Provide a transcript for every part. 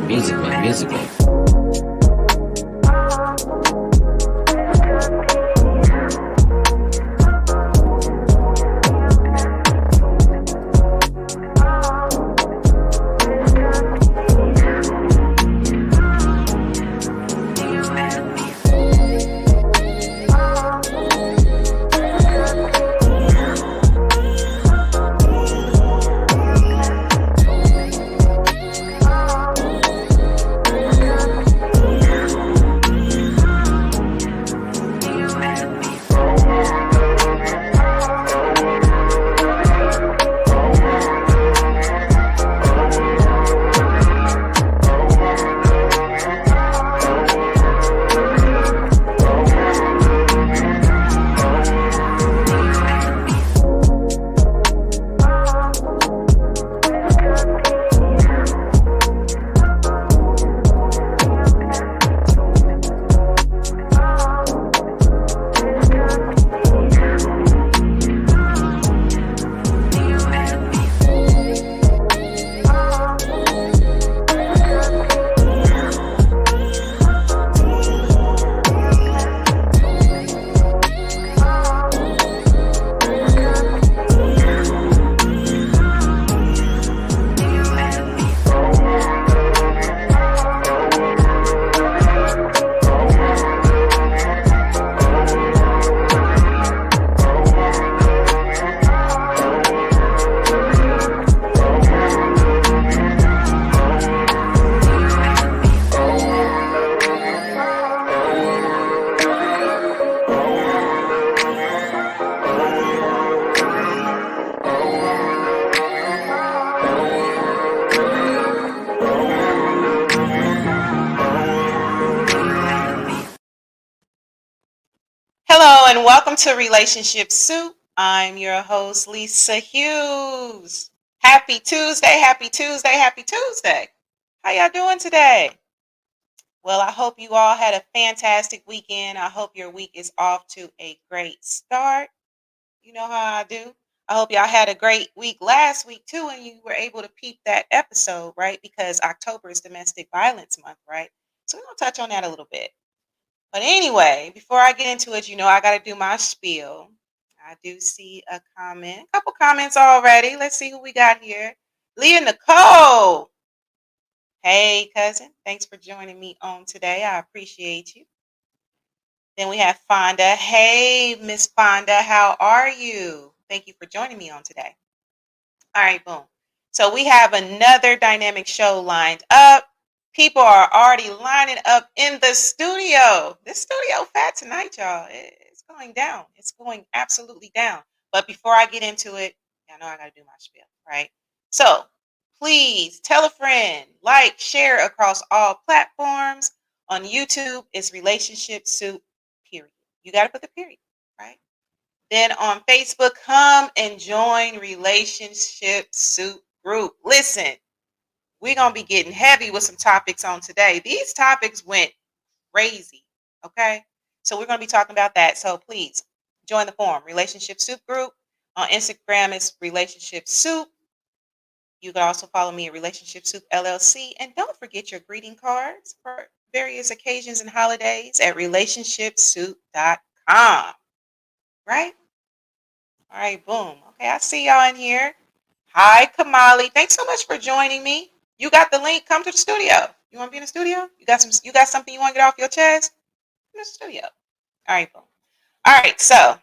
Musically. Hello and welcome to Relationship Soup. I'm your host, Lisa Hughes. Happy Tuesday, happy Tuesday, happy Tuesday. How y'all doing today? Well, I hope you all had a fantastic weekend. I hope your week is off to a great start. You know how I do. I hope y'all had a great week last week too, and you were able to peep that episode, right? Because October is Domestic Violence Month, right? So we're going to touch on that a little bit. But anyway, before I get into it, I got to do my spiel. I do see a couple comments already. Let's see who we got here. Leah Nicole. Hey, cousin. Thanks for joining me on today. I appreciate you. Then we have Fonda. Hey, Miss Fonda. How are you? Thank you for joining me on today. All right, boom. So we have another dynamic show lined up. People are already lining up in the studio. This studio fat tonight, y'all. It's going down. It's going absolutely down. But before I get into it, y'all know I got to do my spiel, right? So please tell a friend, like, share across all platforms. On YouTube, it's Relationship Soup, period. You got to put the period, right? Then on Facebook, come and join Relationship Soup Group. Listen, we're going to be getting heavy with some topics on today. These topics went crazy, okay? So we're going to be talking about that. So please join the forum, Relationship Soup Group. On Instagram, it's Relationship Soup. You can also follow me at RelationshipSoupLLC. And don't forget your greeting cards for various occasions and holidays at RelationshipSoup.com. Right? All right, boom. Okay, I see y'all in here. Hi, Kamali. Thanks so much for joining me. You got the link. Come to the studio. You want to be in the studio? You got something you want to get off your chest? In the studio. All right, boom. All right, so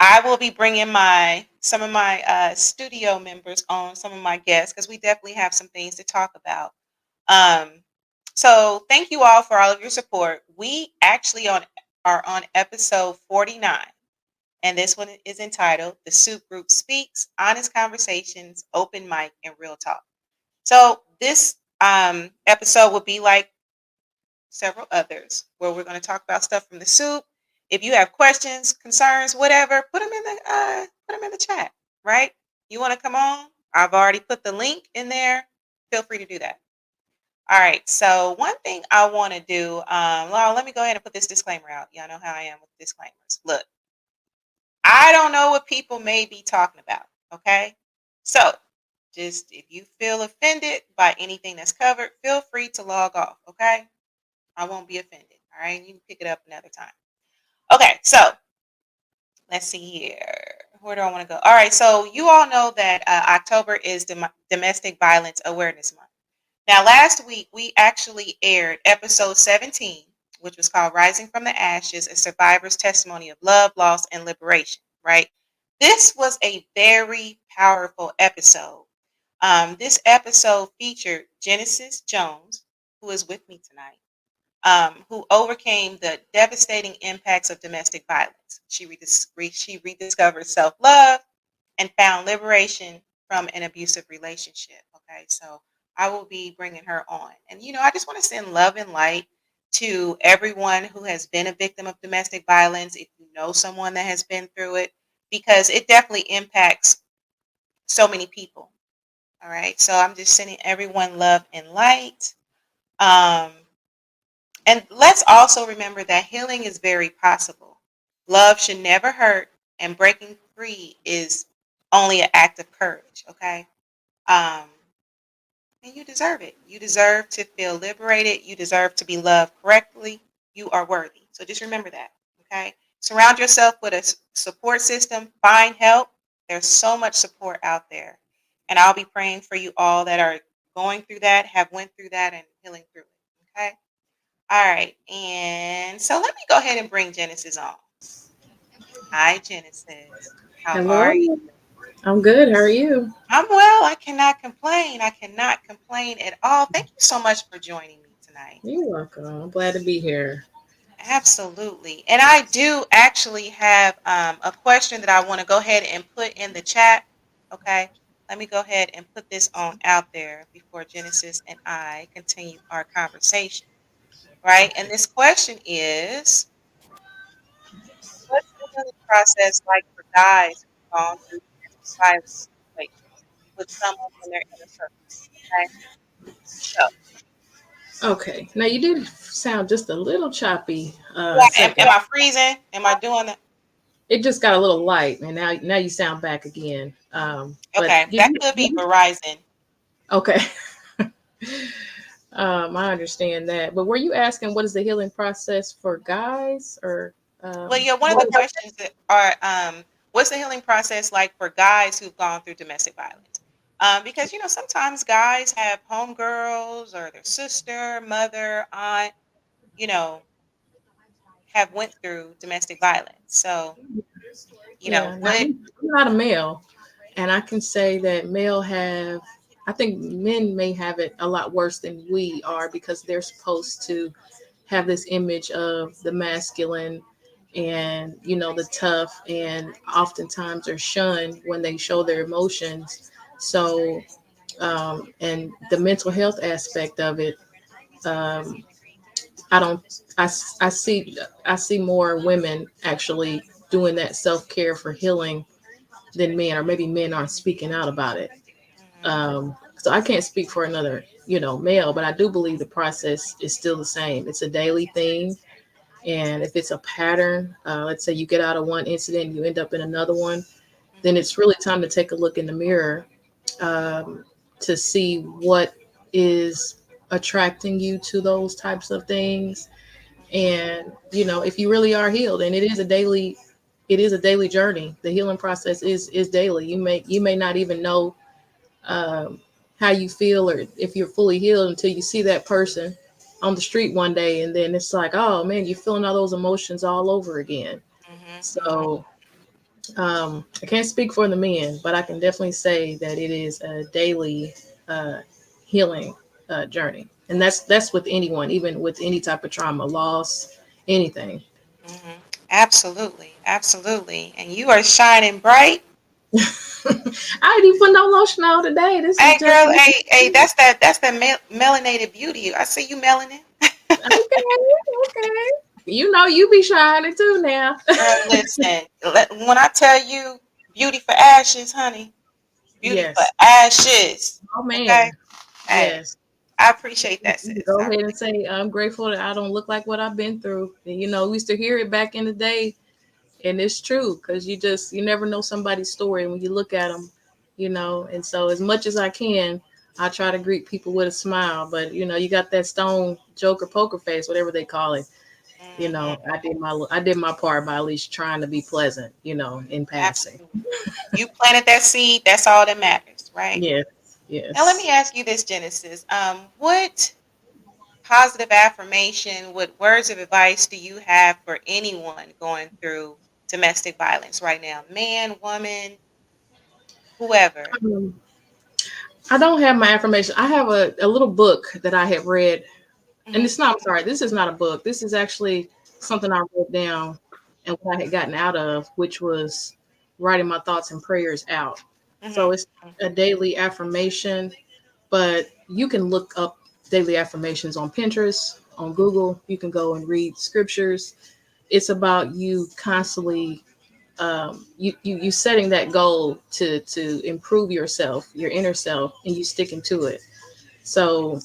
I will be bringing some of my studio members on, some of my guests, because we definitely have some things to talk about. So thank you all for all of your support. We actually are on episode 49. And this one is entitled The Soup Group Speaks, Honest Conversations, Open Mic, and Real Talk. So this episode will be like several others where we're going to talk about stuff from the soup. If you have questions, concerns, whatever, put them in the chat, right? You want to come on? I've already put the link in there. Feel free to do that. All right. So one thing I want to do, well, let me go ahead and put this disclaimer out. Y'all know how I am with disclaimers. Look. I don't know what people may be talking about, okay? So Just if you feel offended by anything that's covered, feel free to log off, okay? I won't be offended, all right? You can pick it up another time. Okay, so let's see here. Where do I want to go? All right, so you all know that October is Domestic Violence Awareness Month. Now, last week we actually aired episode 17, which was called Rising from the Ashes, a survivor's testimony of love, loss, and liberation, right? This was a very powerful episode. This episode featured Genesis Jones, who is with me tonight, who overcame the devastating impacts of domestic violence. She rediscovered self love and found liberation from an abusive relationship. Okay, so I will be bringing her on. And, I just want to send love and light to everyone who has been a victim of domestic violence, if you know someone that has been through it, because it definitely impacts so many people. All right, so I'm just sending everyone love and light. Um, and let's also remember that healing is very possible. Love should never hurt, and breaking free is only an act of courage, okay? Um, and you deserve it. You deserve to feel liberated. You deserve to be loved correctly. You are worthy. So just remember that, okay? Surround yourself with a support system. Find help. There's so much support out there. And I'll be praying for you all that are going through that, have went through that, and healing through it, okay? All right, and so let me go ahead and bring Genesis on. Hi, Genesis. How are you? Hello. I'm good. How are you? I'm well. I cannot complain. I cannot complain at all. Thank you so much for joining me tonight. You're welcome. I'm glad to be here. Absolutely. And I do actually have a question that I want to go ahead and put in the chat. Okay. Let me go ahead and put this on out there before Genesis and I continue our conversation. Right. And this question is, what's the healing process like for guys who've gone through domestic violence situations with someone in their inner circle? Okay, so Okay. Now you did sound just a little choppy yeah, am second. I freezing? Am I doing that? It just got a little light and now you sound back again. But Okay, that could be Verizon. okay. I understand that. But were you asking what is the healing process for guys or Well, yeah, one of the what? questions that are, what's the healing process like for guys who've gone through domestic violence? Because sometimes guys have homegirls or their sister, mother, aunt, you know, have went through domestic violence. So, Yeah, now what? I'm not a male, and I can say that male have. I think men may have it a lot worse than we are because they're supposed to have this image of the masculine and the tough, and oftentimes are shunned when they show their emotions. So, and the mental health aspect of it, um, I don't. I see more women actually doing that self care for healing than men, or maybe men aren't speaking out about it. Mhm, So I can't speak for another, male, but I do believe the process is still the same. It's a daily thing. And if it's a pattern, let's say you get out of one incident, you end up in another one, then mhm, it's really time to take a look in the mirror, um, to see what is attracting you to those types of things. mhm, And if you really are healed, and it is a daily journey. The healing process is daily. You may not even know, um, how you feel or if you're fully healed until you see that person on the street one day, and then it's like, oh man, you're feeling all those emotions all over again. mhm, mhm, So, I can't speak for the men, but I can definitely say that it is a daily, uh, healing, journey, and that's with anyone, even with any type of trauma, loss, anything. mhm. Absolutely, absolutely. And you are shining bright. I didn't even put no lotion on today. This is Hey, just girl. Hey, that's that melanated beauty. I see you melanin. okay. Okay, you be shining too now. Girl, listen. When I tell you beauty for ashes, honey, beauty for Yes. ashes. Oh Okay. man. Hey, Yes. I appreciate You that, can sis. go I ahead and really say I'm grateful that I don't look like what I've been through. And, we used to hear it back in the day, and it's true because you never know somebody's story, and when you look at them, And so as much as I can, I try to greet people with a smile. But you got that stone joker poker face, whatever they call it. Mhm. I did my part by at least trying to be pleasant, in passing. Absolutely. You planted that seed. That's all that matters, right? Yes, Now, let me yes. ask you this, Genesis. What positive affirmation, what words of advice do you have for anyone going through domestic violence right now? Man, woman, whoever. Um, I don't have my affirmation. I have a little book that I had read, and Hmm. it's not. I'm sorry, this is not a book. This is actually something I wrote down and what I had gotten out of, which was writing my thoughts and prayers out. So Hmm. it's a daily affirmation, but you can look up daily affirmations on Pinterest, on Google. You can go and read scriptures. It's about you constantly you setting that goal to improve yourself, your inner self, and you sticking to it. So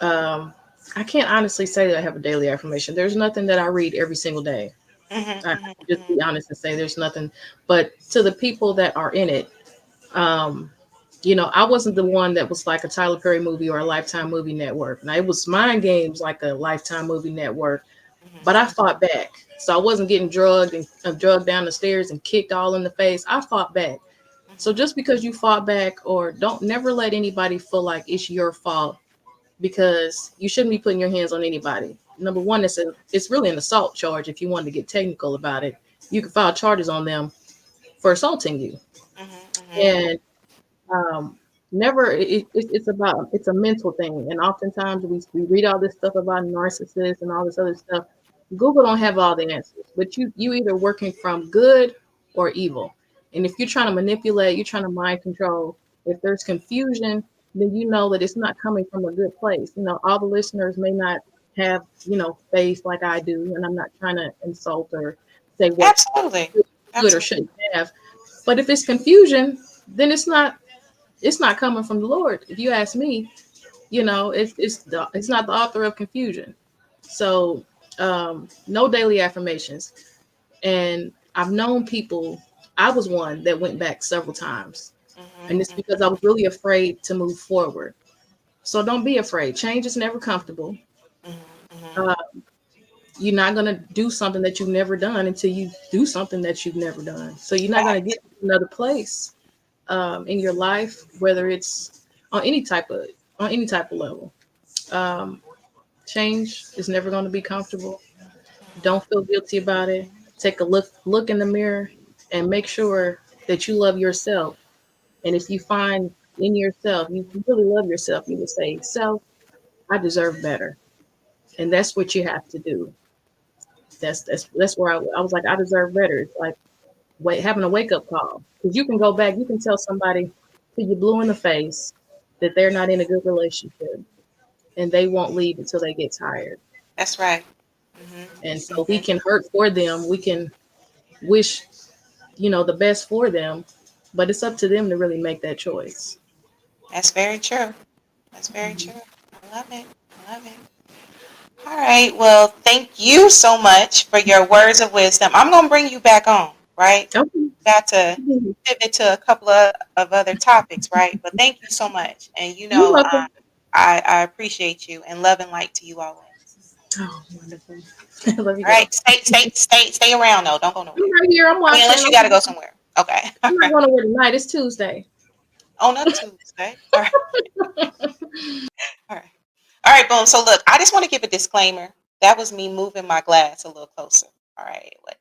um, I can't honestly say that I have a daily affirmation. There's nothing that I read every single day. Hmm. I Hmm. just Hmm. be honest and say there's nothing. But to the people that are in it, um, I wasn't the one that was like a Tyler Perry movie or a Lifetime movie network. Now it was Mind Games like a Lifetime movie network, but I fought back. So I wasn't getting drugged and drugged down the stairs and kicked all in the face. I fought back. So Hmm. just because you fought back, or don't never let anybody feel like it's your fault, because you shouldn't be putting your hands on anybody. Number one, it's really an assault charge. If you wanted to get technical about it, you can file charges on them for assaulting you. Hmm. Hmm. And um, never it's a mental thing. And oftentimes we read all this stuff about narcissists and all this other stuff. Google don't have all the answers, but you either working from good or evil. And if you're trying to manipulate, you're trying to mind control, if there's confusion, then you know that it's not coming from a good place. All the listeners may not have faith like I do, and I'm not trying to insult or say what Absolutely. good or Absolutely. shouldn't have. But if it's confusion, then it's not coming from the Lord. If you ask me, it's not the author of confusion. So no daily affirmations. And I've known people. I was one that went back several times, Hmm. and it's because I was really afraid to move forward. So don't be afraid. Change is never comfortable. Hmm. Hmm. Uh, you're not gonna do something that you've never done until you do something that you've never done. So you're not gonna get Facts. to another place in your life, whether it's on any type of on any type of level. Um, Change is never going to be comfortable. Don't feel guilty about it. Take a look in the mirror and make sure that you love yourself. And if you find in yourself you really love yourself, you would say, "Self, I deserve better." And that's what you have to do. That's where I was like, I deserve better. It's like having a wake up call, because you can go back, you can tell somebody till you blue in the face that they're not in a good relationship, and they won't leave until they get tired. That's right. Hmm. And so we Hmm. can hurt for them. We can wish, the best for them, but it's up to them to really make that choice. That's very true. That's very Mhm. true. I love it. I love it. All right. Well, thank you so much for your words of wisdom. I'm going to bring you back on, right? Okay. Got to pivot to a couple of other topics, right? But thank you so much. And You're welcome. I appreciate you and love and light to you always. Oh, wonderful. Love you All girl. right. Stay around though. Don't go I'm nowhere. right here. I'm I mean, watching. unless you got to go somewhere. Okay. All I'm not right. going nowhere tonight. It's Tuesday. On a Tuesday. All right. All right. All right, boom. So look, I just want to give a disclaimer. That was me moving my glass a little closer. All right. It wasn't.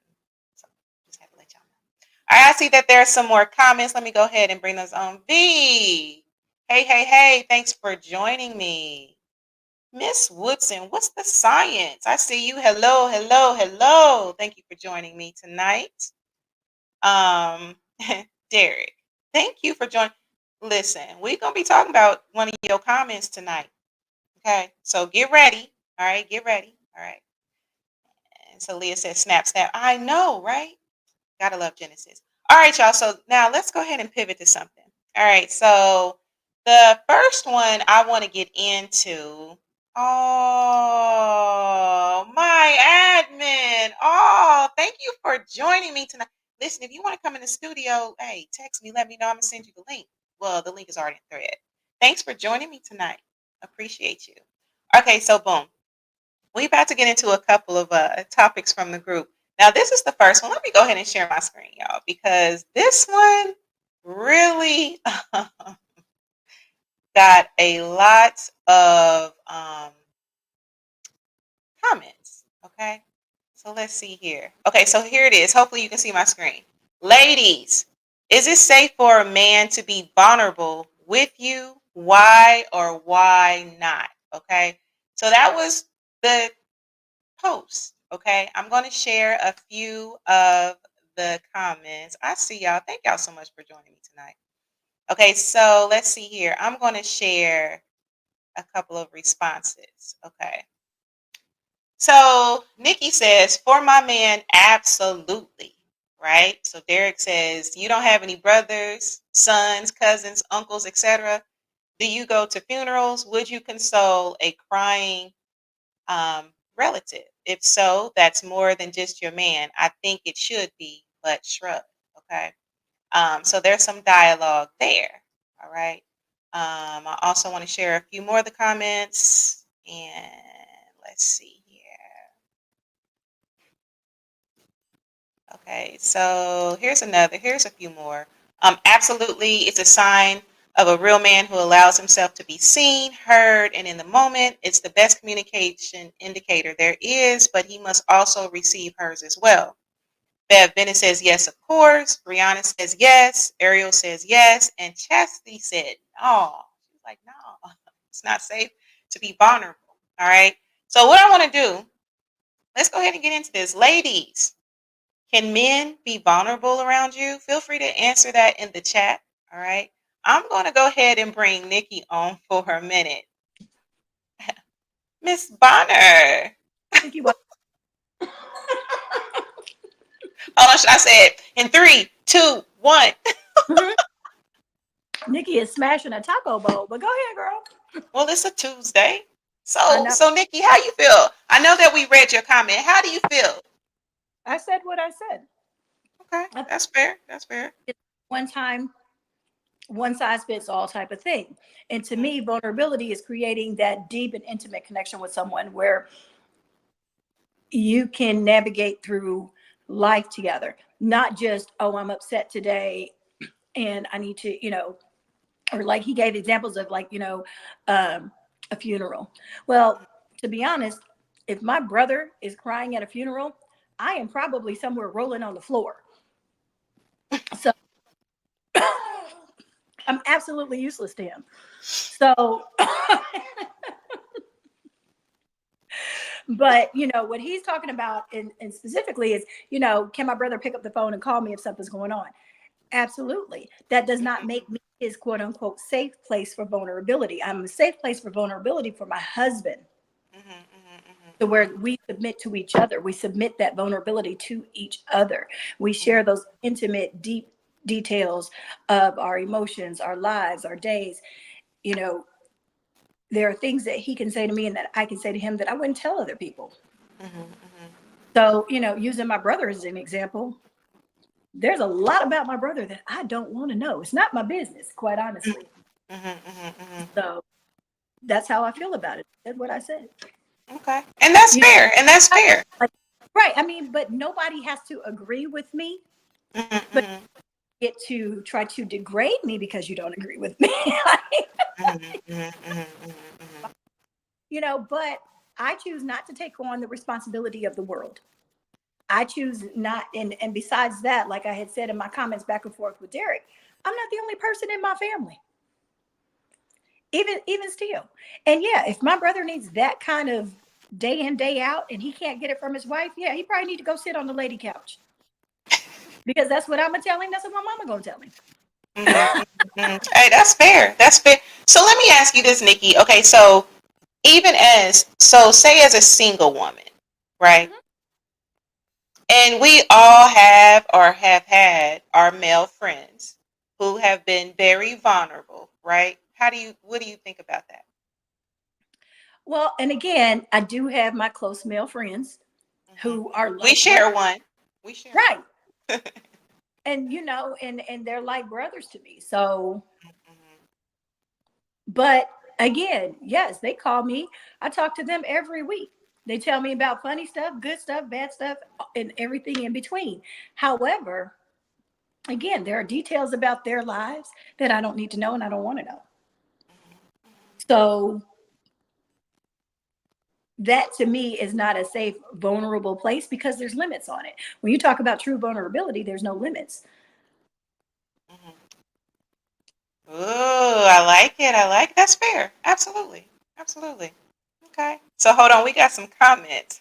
So just had to let y'all know. All right, I see that there are some more comments. Let me go ahead and bring those on. V. Hey, hey, hey. Thanks for joining me. Miss Woodson, what's the science? I see you. Hello, hello, hello. Thank you for joining me tonight. Um, Derek, thank you for joining. Listen, we're gonna be talking about one of your comments tonight. Okay, so get ready. All right, get ready. All right. And so Leah says, snap, snap. I know, right? Gotta love Genesis. All right, y'all. So now let's go ahead and pivot to something. All right. So the first one I want to get into. Oh, my admin. Oh, thank you for joining me tonight. listen, if you want to come in the studio, hey, text me, let me know. I'm going to send you the link. Well, the link is already in thread. Thanks for joining me tonight. Appreciate you. Okay, so boom. We about to get into a couple of topics from the group. Now, this is the first one. Let me go ahead and share my screen, y'all, because this one really got a lot of comments. Okay, so let's see here. Okay, so here it is. Hopefully, you can see my screen. Ladies, is it safe for a man to be vulnerable with you? Why or why not? Okay, so that was the post. Okay, I'm going to share a few of the comments. I see y'all. Thank y'all so much for joining me tonight. Okay, so let's see here. I'm going to share a couple of responses. Okay, so Nikki says, for my man, absolutely. Right? So Derek says, you don't have any brothers, sons, cousins, uncles, etc. Do you go to funerals? Would you console a crying relative? If so, that's more than just your man. I think it should be, but shrug. Okay. So there's some dialogue there. All right. I also want to share a few more of the comments. And let's see here. Okay, so here's a few more. Absolutely, it's a sign of a real man who allows himself to be seen, heard, and in the moment. It's the best communication indicator there is, but he must also receive hers as well. Bev Bennett says yes, of course. Brianna says yes. Ariel says yes. And Chastity said no. She's like, no, it's not safe to be vulnerable. All right. So what I want to do, let's go ahead and get into this. Ladies, can men be vulnerable around you? Feel free to answer that in the chat. All right. I'm going to go ahead and bring Nikki on for a minute. Miss Bonner. Think you want Oh, I said in 3, 2, 1. Nikki is smashing a taco bowl, but go ahead, girl. Well, it's a Tuesday. I So, know. so Nikki, how you feel? I know that we read your comment. How do you feel? I said what I said. Okay, I that's fair. That's fair. it's one time, one size fits all type of thing. And to Mhm, me, vulnerability is creating that deep and intimate connection with someone where you can navigate through life together. Not just, oh, I'm upset today and I need to, or like he gave examples of like, um, a funeral. Well, to be honest, if my brother is crying at a funeral, I am probably somewhere rolling on the floor. So I'm absolutely useless to him. So, but what he's talking about, and specifically is, can my brother pick up the phone and call me if something's going on? Absolutely. That does not mhm, make me his quote unquote safe place for vulnerability. I'm a safe place for vulnerability for my husband, mhm, mhm, to mhm, where we submit to each other. We submit that vulnerability to each other. We mhm, share those intimate, deep details of our emotions, our lives, our days. You know, there are things that he can say to me and that I can say to him that I wouldn't tell other people. mhm, mhm, So, using my brother as an example, there's a lot about my brother that I don't want to know. It's not my business, quite honestly. mhm, mhm, mhm. So that's how I feel about it. I said what I said. Okay, and that's You fair. And that's know, fair. like, right. I mean, but nobody has to agree with me, Mhm, but mhm, you get to try to degrade me because you don't agree with me. mhm, mhm, mhm, mhm, mhm. But I choose not to take on the responsibility of the world. I choose not, and besides that, like I had said in my comments back and forth with Derek, I'm not the only person in my family, even still. And yeah, if my brother needs that kind of day in day out, and he can't get it from his wife, yeah, he probably need to go sit on the lady couch, because that's what I'm gonna tell him. That's what my mama gonna tell him. Mhm, mhm. Hey, that's fair. That's fair. So let me ask you this, Nikki. Okay, so say as a single woman, right? Mhm. And we all have or have had our male friends who have been very vulnerable, right? What do you think about that? Well, and again, I do have my close male friends Hmm. who are We like, share one. We share right, one. And and they're like brothers to me. So, Mhm. but again, yes, they call me. I talk to them every week. They tell me about funny stuff, good stuff, bad stuff, and everything in between. However, again, there are details about their lives that I don't need to know and I don't want to know. So that to me is not a safe, vulnerable place because there's limits on it. When you talk about true vulnerability, there's no limits. Mhm. Ooh, I like it. I like it. That's fair. Absolutely. Absolutely. Okay. So hold on. We got some comments.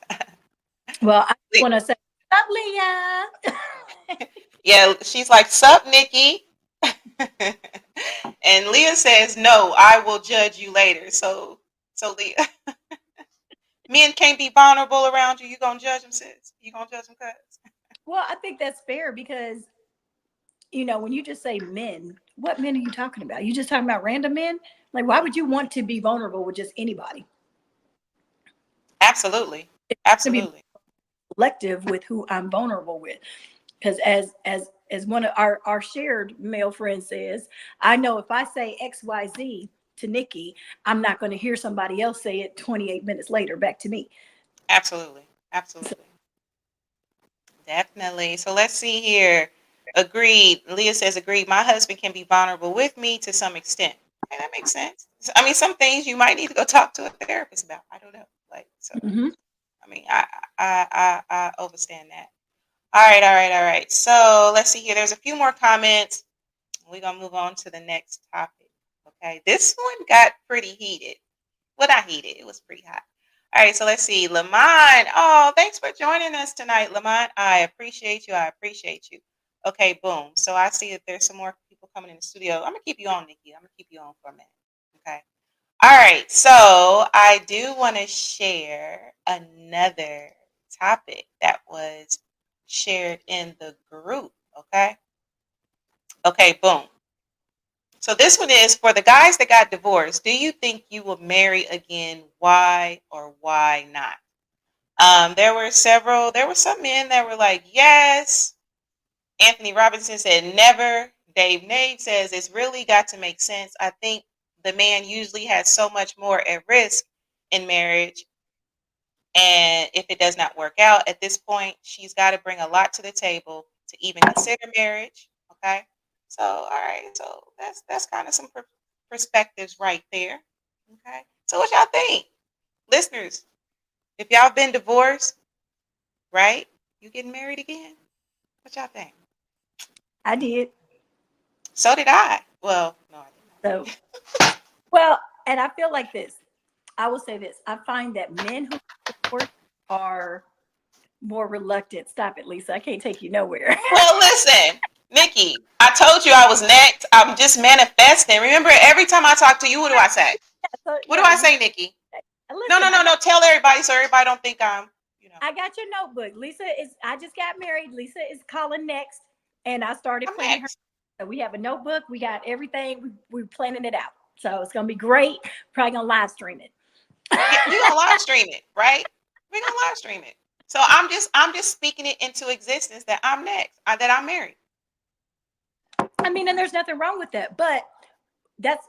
Well, I Le- want to say, stop, Leah. Yeah, she's like, "Sup, Nikki?" And Leah says, "No, I will judge you later." So Leah, men can't be vulnerable around you. You gonna judge them, sis? You gonna judge them, cuz? Well, I think that's fair because when you just say men, what men are you talking about? You just talking about random men? Like, why would you want to be vulnerable with just anybody? Absolutely. To be Absolutely. selective with who I'm vulnerable with, because as one of our shared male friends says, I know if I say XYZ to Nikki, I'm not going to hear somebody else say it 28 minutes later back to me. Absolutely. So, Absolutely. Definitely. So let's see here. Agreed. Leah says, agreed. My husband can be vulnerable with me to some extent. Okay, that makes sense. I mean, some things you might need to go talk to a therapist about. I don't know. Like, so, mhm. I mean, I understand that. All right, all right, all right. So let's see here. There's a few more comments. We're going to move on to the next topic. Okay. This one got pretty heated. Well, not heated. It was pretty hot. All right, so let's see. Lamont. Oh, thanks for joining us tonight, Lamont. I appreciate you. I appreciate you. Okay, boom. So I see that there's some more people coming in the studio. I'm gonna keep you on, Nikki. I'm gonna keep you on for a minute. Okay. All right. So I do want to share another topic that was shared in the group. Okay. Okay, boom. So this one is for the guys that got divorced. Do you think you will marry again? Why or why not? There were some men that were like, yes. Anthony Robinson said never. Dave Nave says it's really got to make sense. I think the man usually has so much more at risk in marriage. And if it does not work out at this point, she's got to bring a lot to the table to even consider marriage. Okay. So, all right. So that's kind of some perspectives right there. Okay. So what y'all think? Listeners, if y'all been divorced, right? You getting married again? What y'all think? I did. So did I. Well, no, I So, well, and I feel like this. I will say this. I find that men who divorce are more reluctant. Stop it, Lisa. I can't take you nowhere. Well, listen, Nikki, I told you I was next. I'm just manifesting. Remember, every time I talk to you, what do I say? So What do yeah, I say, Nikki? No, no, listen. no, no. Tell everybody so everybody don't think I'm. I got your notebook. Lisa is. I just got married. Lisa is calling next, and I started I'm planning her. next. So we have a notebook. We got everything. We're planning it out. So it's gonna be great. Probably gonna live stream it. Yeah, we gonna live stream it, right? We gonna live stream it. So I'm just speaking it into existence that I'm next. That I'm married. I mean, and there's nothing wrong with that. But that's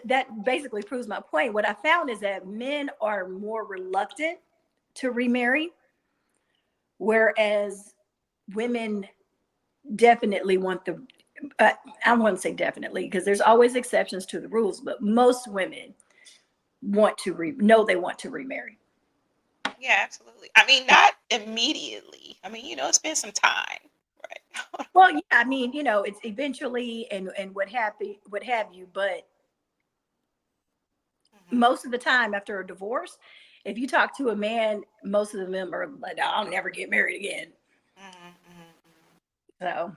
that basically proves my point. What I found is that men are more reluctant to remarry, whereas women definitely want the. I wouldn't say definitely because there's always exceptions to the rules, but most women want to know they want to remarry. Yeah, absolutely. I mean, not immediately. I mean, it's been some time, right? Well, yeah, I mean, it's eventually and what have you, but Mhm, most of the time after a divorce, if you talk to a man, most of them are like, I'll never get married again. mhm, mhm, mhm. So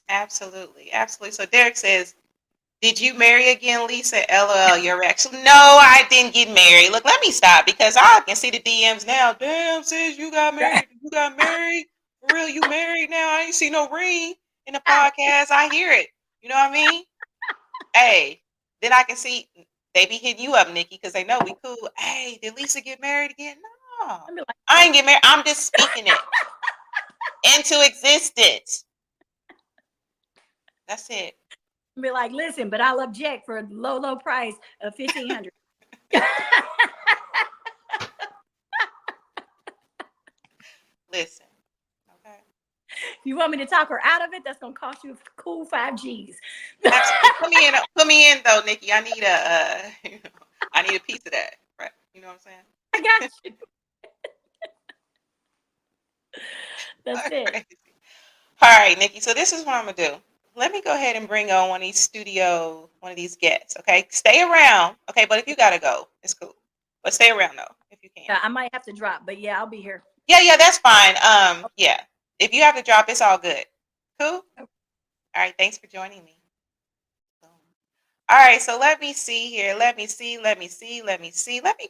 Absolutely, absolutely. So Derek says, "Did you marry again, Lisa?" LOL. Your reaction? No, I didn't get married. Look, let me stop because I can see the DMs now. Damn, sis, you got married. You got married. For real, you married now. I ain't see no ring in the podcast. I hear it. You know what I mean? Hey, then I can see they be hitting you up, Nikki, because they know we cool. Hey, did Lisa get married again? No, I'm like, I nope. ain't get married. I'm just speaking it into existence. That's it. Be like, listen, but I'll object for a low price of 1,500. Listen. Okay. You want me to talk her out of it? That's gonna cost you a cool 5 G's. Absolutely. Put me in though, Nikki. I need I need a piece of that. Right. You know what I'm saying? I got you. That's All it. right. All right, Nikki. So this is what I'm gonna do. Let me go ahead and bring on one of these guests. Okay, stay around. Okay, but if you gotta go, it's cool. But stay around though, if you can. Yeah, I might have to drop, but yeah, I'll be here. Yeah, that's fine. Yeah. If you have to drop, it's all good. Cool. All right. Thanks for joining me. Boom. All right. So let me see here. Let me see. Let me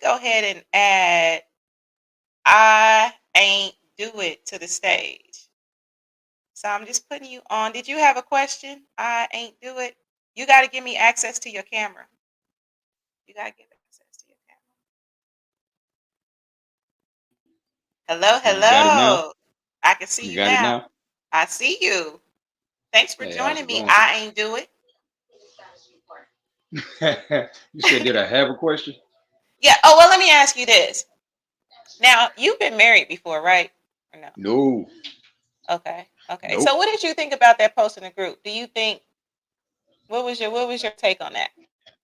go ahead and add I ain't do it to the stage. So I'm just putting you on. Did you have a question? I ain't do it. You got to give me access to your camera. You got to give access to your camera. Hello, You got it now? hello. I can see You you got it now. now? I see you. Thanks for Hey, how's joining it me. going? I ain't do it. You said, did I have a question? Yeah. Oh, well, let me ask you this. Now, you've been married before, right? Or no? No, Okay. Okay. So nope. what did you think about that post in the group? Do you think what was your take on that?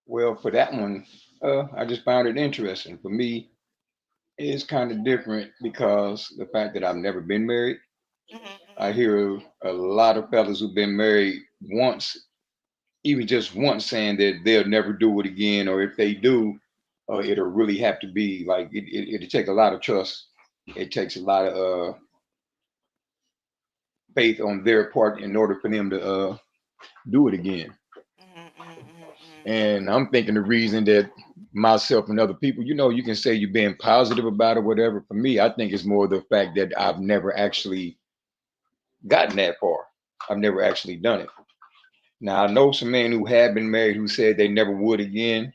Well, for that one, I just found it interesting. For me, it's kind of different because the fact that I've never been married. I Mm-hmm, hear a lot of fellas who've been married once, even just once, saying that they'll never do it again, or if they do, it'll really have to be like it'll take a lot of trust. It takes a lot of faith on their part in order for them to do it again. mm-hmm, mm-hmm, And I'm thinking the reason that myself and other people, you can say you're being positive about it, whatever. For me, I think it's more the fact that I've never actually gotten that far. I've never actually done it. Now, I know some men who have been married who said they never would again,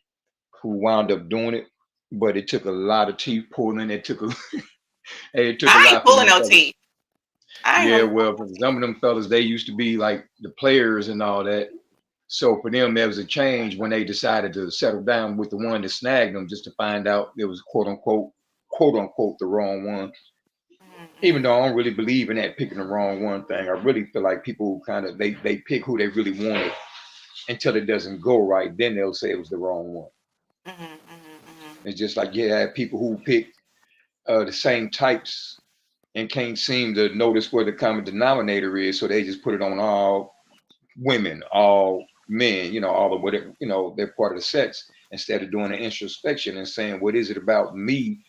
who wound up doing it, but it took a lot of teeth pulling. It took a I ain't lot for pulling them no fellas. teeth. I ain't Yeah, gonna. well, for some of them fellas, they used to be like the players and all that. So for them, there was a change when they decided to settle down with the one that snagged them, just to find out it was quote unquote, the wrong one. Even Mm-hmm, though I don't really believe in that picking the wrong one thing, I really feel like people kind of they pick who they really wanted until it doesn't go right. Then they'll say it was the wrong one. mm-hmm, mm-hmm, It's just like you have people who pick the same types and can't seem to notice where the common denominator is, so they just put it on all women, all men, all of whatever, they're part of the sex, instead of doing an introspection and saying, what is it about me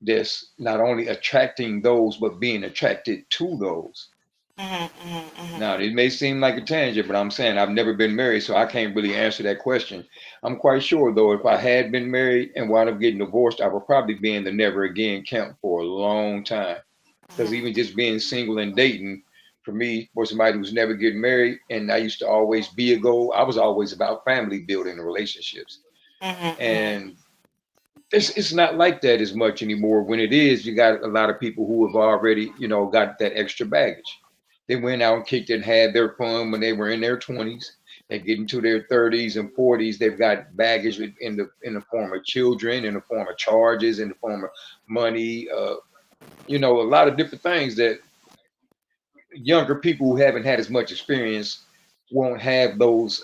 that's not only attracting those, but being attracted to those? mm-hmm, Now, mm-hmm, it may seem like a tangent, but I'm saying I've never been married, so I can't really answer that question. I'm quite sure, though, if I had been married and wound up getting divorced, I would probably be in the never again camp for a long time. Because even just being single and dating, for me, for somebody who's never getting married, and I used to always be a goal, I was always about family building and relationships. mm-hmm, And it's not like that as much anymore. When it is, you got a lot of people who have already, got that extra baggage. They went out and kicked it and had their fun when they were in their 20s. They get into their 30s and 40s. They've got baggage in the form of children, in the form of charges, in the form of money. A lot of different things that younger people who haven't had as much experience won't have those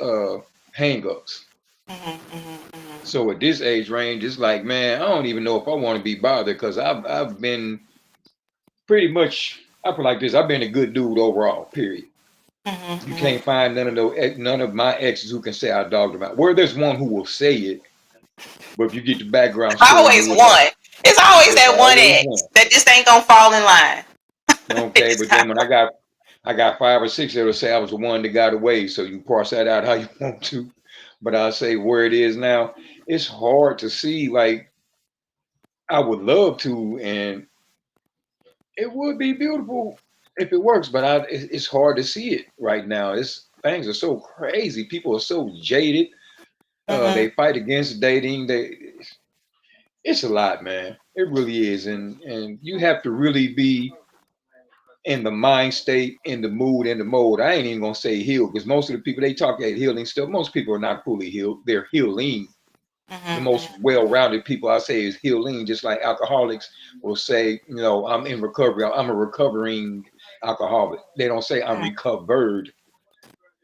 hangups. mm-hmm, So at this age range, it's like, man, I don't even know if I want to be bothered because I've been pretty much, I feel like this. I've been a good dude overall. Period. You mm-hmm. can't find none of my exes who can say I dogged them out. Well, there's one who will say it, but if you get the background story, you Always would know. one. It's always There's that one always ex one. that just ain't gonna fall in line. Okay, It's but not. then when I got five or six that'll say I was the one that got away. So you parse that out how you want to. But I'll say where it is now, it's hard to see. Like I would love to, and it would be beautiful if it works, but it's hard to see it right now. It's things are so crazy. People are so jaded. Mm-hmm, They fight against dating. It's a lot, man. It really is, and you have to really be in the mind state, in the mood, in the mode. I ain't even gonna say healed, because most of the people they talk at healing stuff, most people are not fully healed. They're healing. The most well-rounded people I say is healing, just like alcoholics will say, you know, I'm in recovery. I'm a recovering alcoholic. They don't say I'm recovered.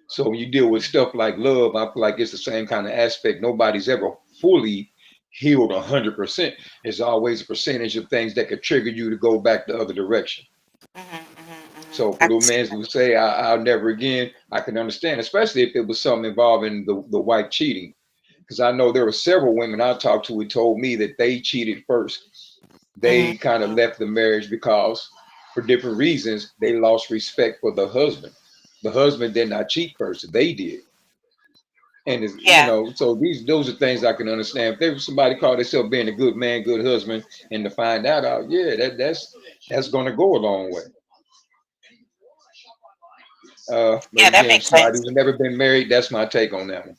So when you deal with stuff like love, I feel like it's the same kind of aspect. Nobody's ever fully healed 100%. There's always a percentage of things that could trigger you to go back the other direction. So for the men who say I'll never again, I can understand, especially if it was something involving the wife cheating. Because I know there were several women I talked to who told me that they cheated first. They kind of left the marriage because for different reasons, they lost respect for the husband. The husband did not cheat first, they did. And it's, you Yeah, know, so those are things I can understand. If there was somebody called themselves being a good man, good husband, and to find that out, yeah, that's gonna go a long way. But yeah, that again, makes somebody sense. who's never been married, that's my take on that one.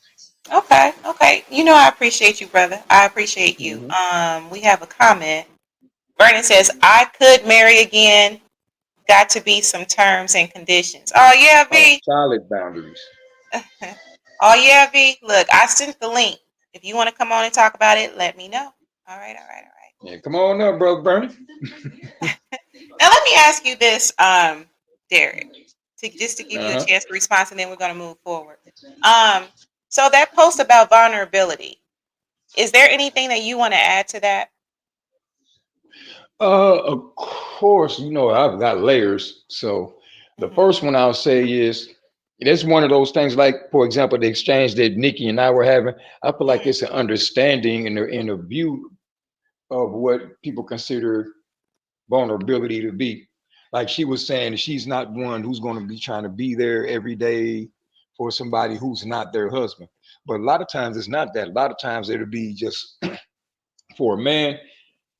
Okay, okay. You know, I appreciate you, brother. I appreciate you. Mm-hmm. We have a comment. Vernon says, I could marry again. Got to be some terms and conditions. Oh yeah, Oh, V. solid boundaries. Oh yeah, V. Look, I sent the link. If you want to come on and talk about it, let me know. All right, all right, all Yeah, come on up, bro, Bernie. right. Now let me ask you this, Derek, just to give you a Uh-huh. chance to respond, and then we're gonna move forward. Um, so that post about vulnerability, is there anything that you want to add to that? Of course, you know, I've got layers. So the Mhm, first one I'll say is it's one of those things like, for example, the exchange that Nikki and I were having. I feel like mhm, it's an understanding and a view of what people consider vulnerability to be. Like she was saying, she's not one who's going to be trying to be there every day for somebody who's not their husband. But a lot of times it's not that. A lot of times it'll be just for a man,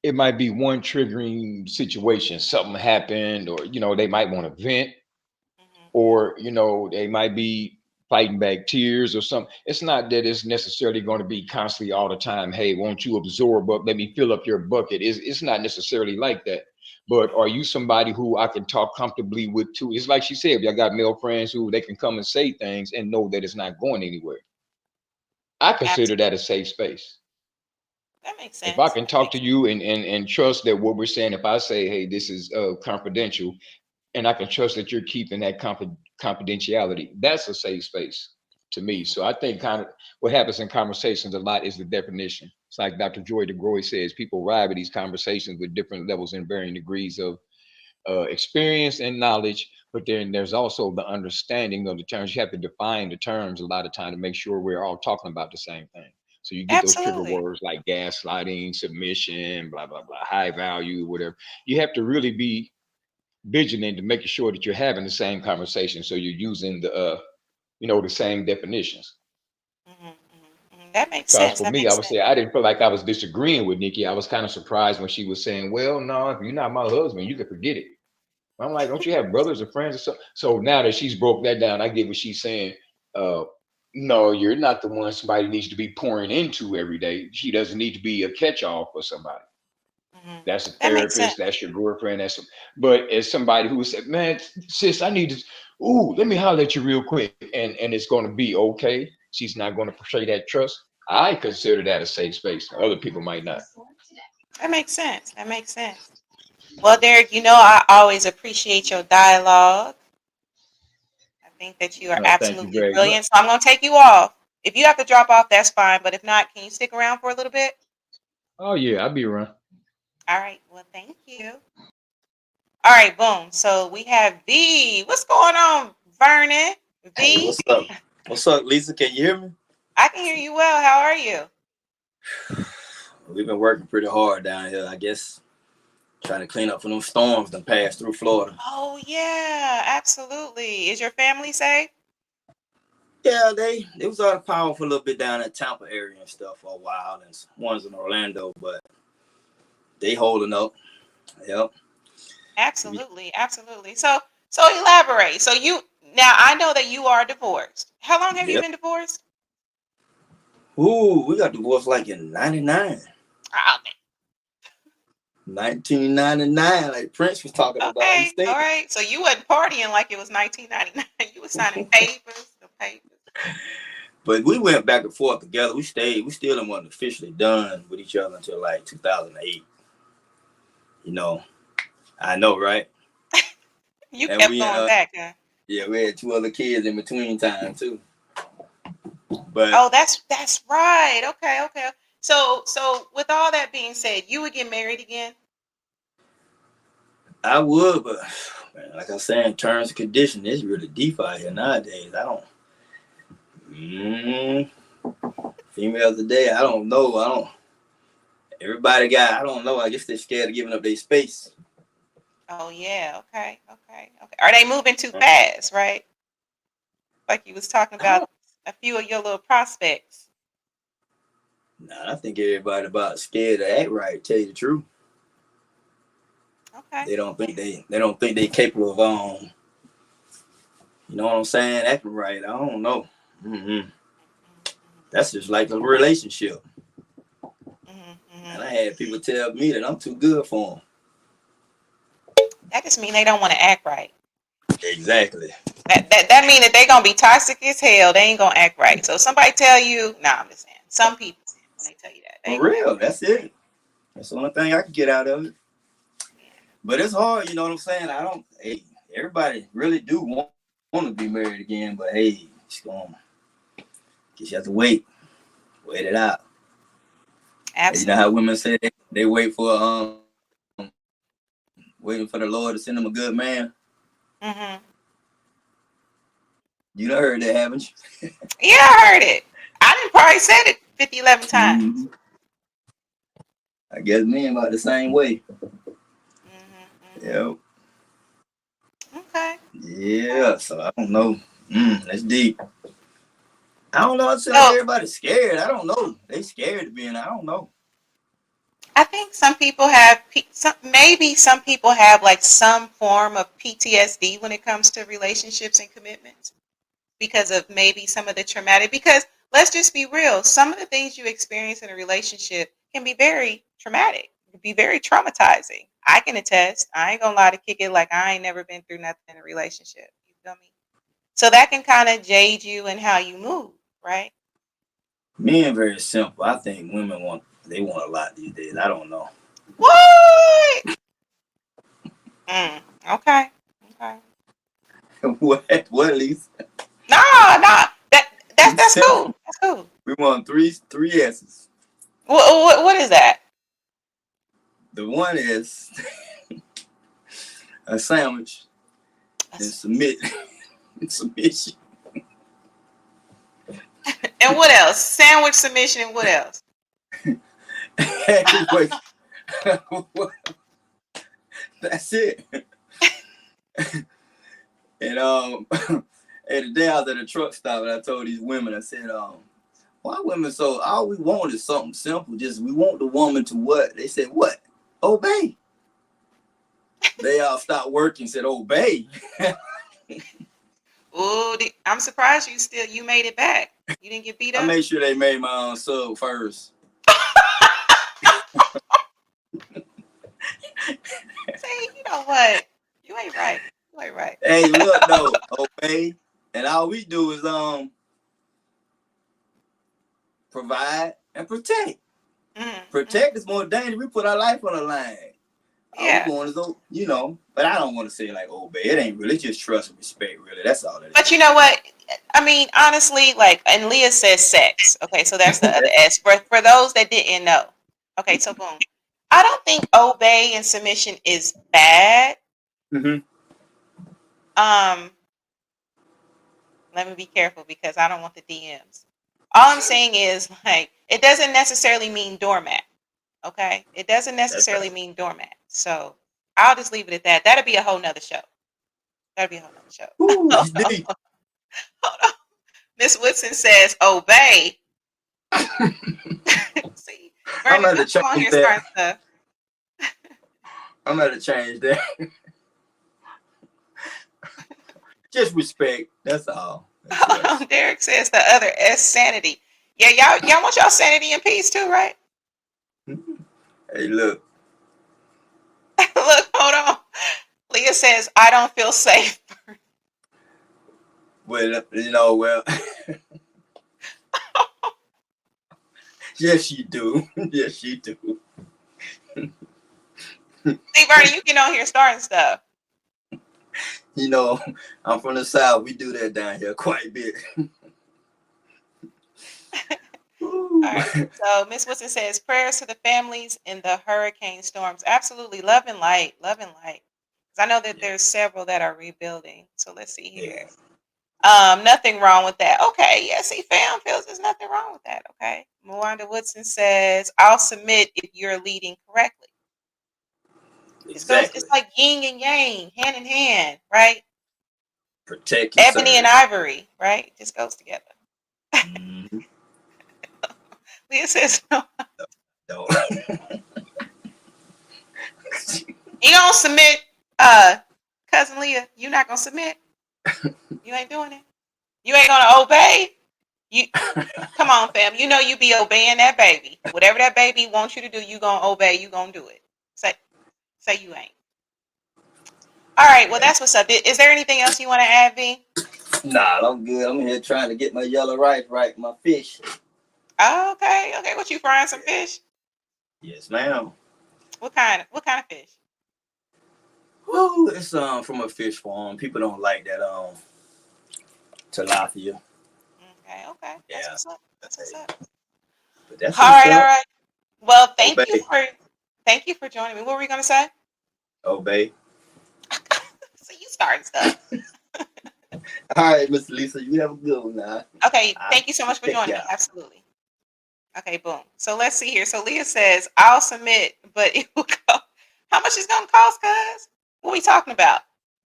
it might be one triggering situation. Something happened, or you know, they might want to vent, mhm, or you know, they might be fighting back tears or something. It's not that it's necessarily going to be constantly all the time. Hey, won't you absorb up? Let me fill up your bucket. It's not necessarily like that. But are you somebody who I can talk comfortably with too? It's like she said, I got male friends who they can come and say things and know that it's not going anywhere. I consider absolutely. that a safe space. That makes If I sense. can That talk makes to you and trust that what we're saying, if I say, hey, this is confidential, and I can trust that you're keeping that confidentiality, that's a safe space to me. sense. So I think kind of what happens in conversations a lot is the definition. It's like Dr. Joy DeGroy says, people arrive at these conversations with different levels and varying degrees of experience and knowledge, but then there's also the understanding of the terms. You have to define the terms a lot of time to make sure we're all talking about the same thing. So you get those trigger Absolutely. words like gaslighting, submission, blah, blah, blah, high value, whatever. You have to really be vigilant to making sure that you're having the same conversation. So you're using the, you know, the same definitions. That makes Because sense. for That me, I makes would sense. say I didn't feel like I was disagreeing with Nikki. I was kind of surprised when she was saying, well, no, if you're not my husband, you can forget it. I'm like, don't you have brothers or friends or something? So now that she's broke that down, I get what she's saying. Uh, no, you're not the one somebody needs to be pouring into every day. She doesn't need to be a catch-all for somebody. Mhm. That's a That makes sense. therapist. That's your girlfriend. But as somebody who said, man, sis, I need to. Ooh, let me holler at you real quick, and it's going to be okay. She's not going to portray that trust. I consider that a safe space. Other people might not. That makes sense. That makes sense. Well, Derek, you know I always appreciate your dialogue. I think that you are Thank you absolutely very much. brilliant. So I'm going to take you off. If you have to drop off, that's fine. But if not, can you stick around for a little bit? Oh yeah, I'll be around. All right. Well, thank you. All right. Boom. So we have V. What's going on, Vernon? Hey, V. what's up? What's up, Lisa? Can you hear me? I can hear you well. How are you? We've been working pretty hard down here, I guess, trying to clean up from them storms that passed through Florida. Oh, yeah. Absolutely. Is your family safe? Yeah, they was out of power for a little bit down in Tampa area and stuff for a while, and one's in Orlando, but they holding up. Yep. Absolutely. Absolutely. So elaborate. So you now I know that you are divorced. How long have you Yep. been divorced? Ooh, we got divorced like in '99. Oh, 1999, like Prince was talking about. He Okay, all said, right. So you wasn't partying like it was 1999. You was signing papers, the papers. but we went back and forth together. We stayed. We still wasn't officially done with each other until like 2008. You know, I know, right? You And kept we going back, huh? yeah, we had 2 other kids in between time too. But Oh, that's right. Okay, okay. So with all that being said, you would get married again? I would, but man, like I said, in terms and conditions, it's really deep out here nowadays. I don't. Females today, I don't know. I don't. Everybody got. I don't know. I guess they're scared of giving up their space. Oh yeah. Okay. Okay. Okay. Are they moving too fast? Right. Like you was talking I about don't. a few of your little prospects. Nah, I think everybody about scared to act right. Tell you the truth, Okay. they don't think they don't think they capable of you know what I'm saying, acting right. I don't know. That's just like a relationship. And I had people tell me that I'm too good for them. That just mean they don't want to act right. Exactly. That mean that they gonna be toxic as hell. They ain't gonna act right. So if somebody tell you, nah, I'm just saying. Some people when they tell you that, they For ain't gonna act real. That's it. That's the only thing I can get out of it. right. But it's hard, you know what I'm saying? I don't. Hey, everybody really do want to be married again, but hey, it's going. Guess you have to wait it out. And you know Absolutely. how women say they wait for waiting for the Lord to send them a good man. Mm-hmm. You done heard that, haven't you? Yeah, I heard it. I didn't probably said it 50, 11 times. I guess men about the same way. Mm-hmm. Yeah. Okay. Okay. Yeah. So I don't know. That's deep. I don't know. It seems like So everybody's scared. I don't know. They scared to be in. I don't know. I think some people have, maybe some people have like some form of PTSD when it comes to relationships and commitments because of maybe some of the traumatic, because let's just be real. Some of the things you experience in a relationship can be very traumatic, it can be very traumatizing. I can attest. I ain't gonna lie to kick it like I ain't never been through nothing in a relationship. You feel me? So that can kind of jade you and how you move, right? Men very simple. I think women want a lot these days. I don't know. What? Okay. Okay. What Lisa? Nah, nah. That's Simple. cool. That's cool. We want three S's. What is that? The one is a sandwich and submission. And what else? Sandwich submission and what else? Wait, that's it. And hey, the day I was at a truck stop and I told these women, I said, why women so all we want is something simple. Just we want the woman to what? They said, what? Obey. They all stopped working and said, obey. Oh, I'm surprised you made it back. You didn't get beat I up. made sure they made my own sub first. See, you know what? You ain't right. You ain't right. Hey, look though, obey. And all we do is provide and protect. Protect is more dangerous. We put our life on the line. All we Yeah. want is, you know, but I don't want to say like obey. It ain't really, it's just trust and respect, really. That's all it is. But you know what? I mean, honestly, like, and Leah says sex. Okay, so that's the other S. For those that didn't know. Okay, so boom. I don't think obey and submission is bad. Let me be careful because I don't want the DMs. All I'm saying is, like, it doesn't necessarily mean doormat. Okay? It doesn't necessarily mean doormat. So I'll just leave it at that. That'll be a whole nother show. That'll be a whole nother show. Ooh, that's deep. Hold on. Miss Woodson says obey. See, I'm Vernon, going to don't come on change here starting that. stuff. I'm going to change that. Just respect. That's all. That's Derek says the other S, sanity. Yeah, y'all want y'all sanity and peace too, right? Hey, look. Look, hold on. Leah says, I don't feel safe. Well, well, yes, you do. Yes, you do. See, Bernie, you get on here starting stuff. I'm from the South. We do that down here quite a bit. All right. So Miss Woodson says, prayers to the families in the hurricane storms. Absolutely. Love and light. Love and light. Because I know that there's several that are rebuilding. So let's see here. Nothing wrong with that. Okay. Yeah, see, fam feels there's nothing wrong with that. Okay. Mwanda Woodson says, I'll submit if you're leading correctly. Exactly. It's like yin and yang, hand in hand, right? Protect and Ebony serve. and ivory, right? It just goes together. Mhm. Leah says, no. No. You don't submit, cousin Leah. You're not gonna submit. You ain't doing it. You ain't gonna obey. You come on, fam. You know you be obeying that baby. Whatever that baby wants you to do, you gonna obey. You gonna do it. Say you ain't. All right. Well, that's what's up. Is there anything else you want to add, V? Nah, I'm good. I'm here trying to get my yellow rice right, my fish. Oh, okay. Okay. What you frying some fish? Yes, ma'am. What kind of fish? Woo, it's from a fish farm. People don't like that tilapia. Okay. Okay. That's Yeah. what's up. That's what's up. But that's All what's right. All up. right. Well, Obey. thank you for joining me. What were we gonna say? Obey. So you starting stuff. All right, Miss Lisa, you have a good one now. Okay. Thank you so much for Take joining me. care. Absolutely. Okay, boom. So let's see here. So Leah says, I'll submit, but it will go. How much is it going to cost, cuz? What are we talking about?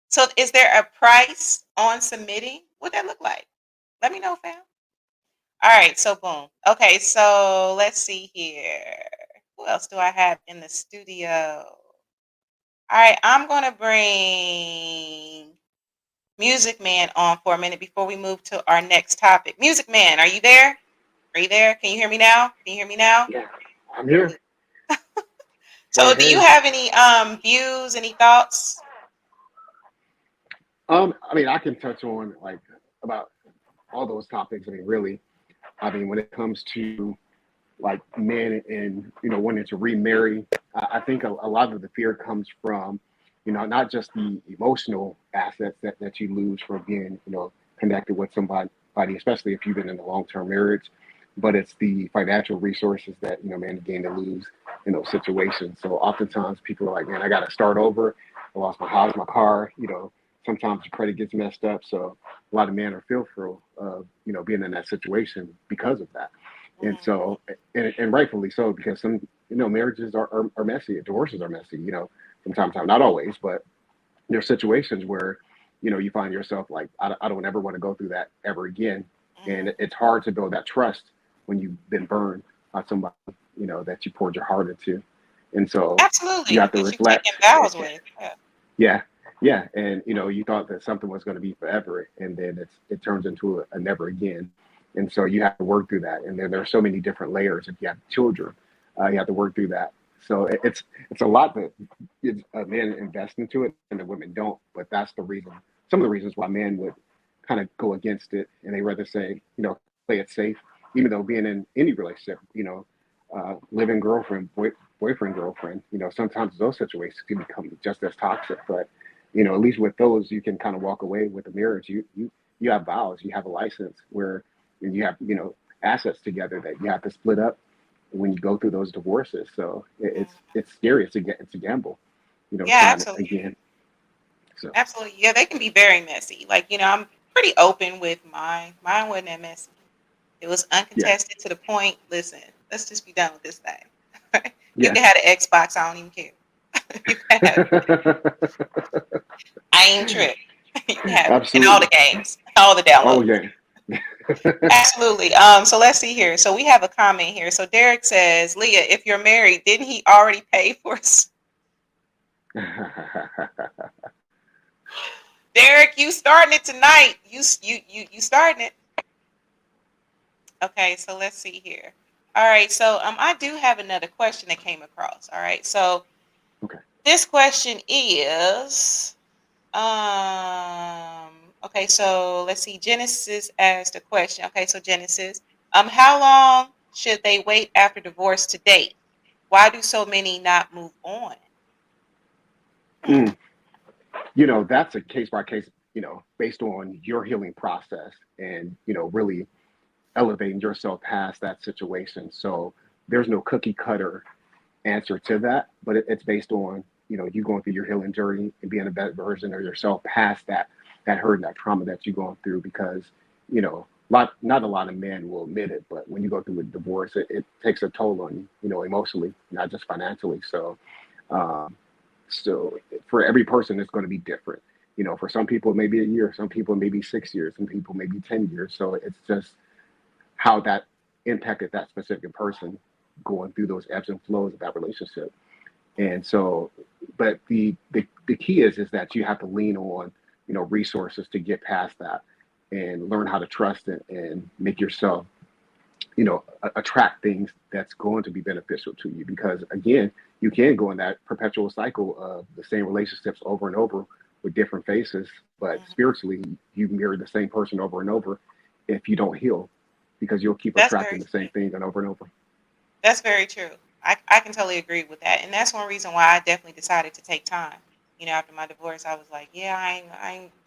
So is there a price on submitting? What that look like? Let me know, fam. All right, so boom. Okay, so let's see here. Who else do I have in the studio? All right, I'm going to bring Music Man on for a minute before we move to our next topic. Music Man, are you there? Are you there? Can you hear me now? Can you hear me now? Yeah, I'm here. So, Hey, do you hey. have any views, any thoughts? I mean, I can touch on like about all those topics. I mean, really, I mean, when it comes to like men and wanting to remarry, I think a lot of the fear comes from not just the emotional assets that you lose from being connected with somebody, especially if you've been in a long-term marriage, but it's the financial resources that men begin to lose in those situations. So oftentimes people are like, man, I got to start over. I lost my house, my car. Sometimes the credit gets messed up. So a lot of men are fearful of being in that situation because of that. And Mm, so, and rightfully so, because some, marriages are messy. Divorces are messy, from time to time, not always, but there are situations where, you find yourself like, I don't ever want to go through that ever again. And mm. it's hard to build that trust when you've been burned by somebody, that you poured your heart into. And so you Absolutely, have to that you've taken reflect. vows with. Yeah. Yeah. Yeah. And, you thought that something was going to be forever. And then it turns into a never again. And so you have to work through that. And there are so many different layers. If you have children, you have to work through that. So it's a lot that men invest into it and the women don't. But that's the reason, some of the reasons why men would kind of go against it. And they rather say, play it safe, even though being in any relationship, living boyfriend, girlfriend, sometimes those situations can become just as toxic. But, at least with those, you can kind of walk away with the marriage. You have vows, you have a license where you have, assets together that you have to split up when you go through those divorces. So Mm. it's scary. It's a gamble, Yeah, trying absolutely. again. So Absolutely. Yeah, they can be very messy. Like, I'm pretty open with mine. Mine wasn't that messy. It was yeah, uncontested to the point. Listen, let's just be done with this thing. You yeah. can have the Xbox. I don't even care. You can have it. I ain't trip. You can have it. And all the Absolutely. games, all the Oh downloads. yeah. Absolutely. So let's see here. So we have a comment here. So Derek says, Leah, if you're married, didn't he already pay for Derek, you starting it tonight. You starting it. Okay, so let's see here. All right, so I do have another question that came across. All right. So Okay. This question is, okay, so let's see. Genesis asked a question. Okay, so Genesis, how long should they wait after divorce to date? Why do so many not move on? Hmm. Mm. That's a case by case, based on your healing process and, really elevating yourself past that situation. So there's no cookie cutter answer to that, but it's based on, you going through your healing journey and being a better version of yourself past that hurt and that trauma that you're going through. Because, not a lot of men will admit it, but when you go through a divorce, it takes a toll on you, emotionally, not just financially. Um, so for every person, it's going to be different. For some people, maybe a year, some people maybe 6 years, some people maybe 10 years. So it's just how that impacted that specific person going through those ebbs and flows of that relationship. And so, but the key is that you have to lean on, resources to get past that and learn how to trust it and make yourself, attract things that's going to be beneficial to you. Because again, you can go in that perpetual cycle of the same relationships over and over with different faces, but Mhm. spiritually, you mirror the same person over and over if you don't heal, because you'll keep That's attracting very the same true. thing and over and over. That's very true. I can totally agree with that. And that's one reason why I definitely decided to take time. After my divorce, I was like, yeah,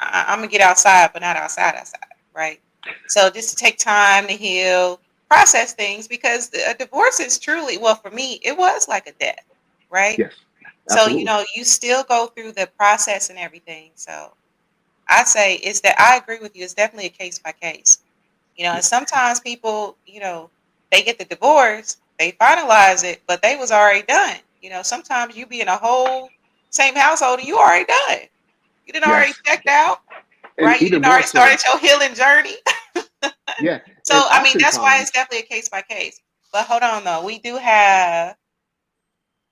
I'm going to get outside, but not outside, right? So just to take time to heal, process things, because a divorce is truly, well, for me, it was like a death, right? Yes, So, absolutely. you still go through the process and everything. So I say it's that I agree with you. It's definitely a case by case. And sometimes people, they get the divorce, they finalize it, but they was already done. Sometimes you be in a whole same household and you already done. You didn't already Yes, checked out, and right? You even didn't more already so, started your healing journey. yeah, and So I mean that's why it's oftentimes, definitely a case by case. But hold on though, we do have